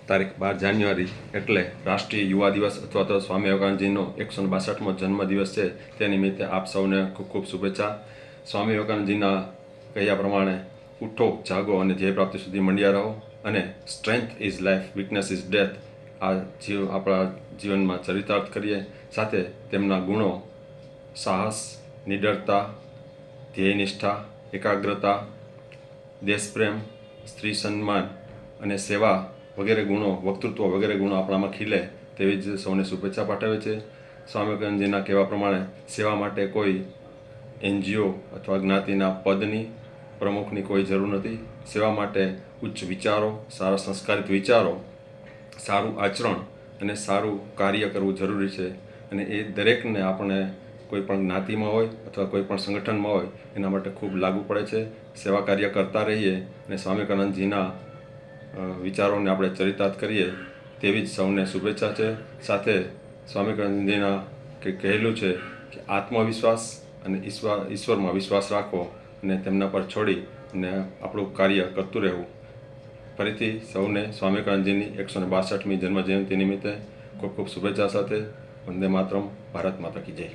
તારીખ 12 જાન્યુઆરી એટલે રાષ્ટ્રીય યુવા દિવસ અથવા તો સ્વામી વિવેકાનંદજીનો 162મો જન્મદિવસ છે। તે નિમિત્તે આપ સૌને ખૂબ ખૂબ શુભેચ્છા। સ્વામી વિવેકાનંદજીના કહ્યા પ્રમાણે ઉઠો, જાગો અને ધ્યેય પ્રાપ્તિ સુધી મંડ્યા રહો અને strength is life, weakness is death આપણા જીવનમાં ચરિતાર્થ કરીએ। સાથે તેમના ગુણો સાહસ, નિડરતા, ધ્યેયનિષ્ઠા, એકાગ્રતા, દેશપ્રેમ, સ્ત્રી સન્માન અને સેવા વગેરે ગુણો, વક્તૃત્વ વગેરે ગુણો આપણામાં ખીલે તેવી જ સૌને શુભેચ્છા પાઠવે છે। સ્વામી વિવેકાનંદજીના કહેવા પ્રમાણે સેવા માટે કોઈ NGO અથવા જ્ઞાતિના પદની, પ્રમુખની કોઈ જરૂર નથી। સેવા માટે ઉચ્ચ વિચારો, સારા સંસ્કારિત વિચારો, સારું આચરણ અને સારું કાર્ય કરવું જરૂરી છે અને એ દરેકને આપણે કોઈ પણ જ્ઞાતિમાં હોય અથવા કોઈ પણ સંગઠનમાં હોય એના માટે ખૂબ લાગુ પડે છે। સેવા કાર્ય કરતા રહીએ અને સ્વામી વિવેકાનંદજીના વિચારોને આપણે ચરિતાર્થ કરીએ તેવી જ સૌને શુભેચ્છા છે। સાથે સ્વામી વિવેકાનંદજીના કહેલું છે કે આત્મવિશ્વાસ અને ઈશ્વરમાં વિશ્વાસ રાખવો અને તેમના પર છોડી અને આપણું કાર્ય કરતું રહેવું। ફરીથી સૌને સ્વામી વિવેકાનંદજીની 162મી જન્મજયંતિ નિમિત્તે ખૂબ ખૂબ શુભેચ્છા સાથે વંદે માતરમ, ભારત માતા કી જય।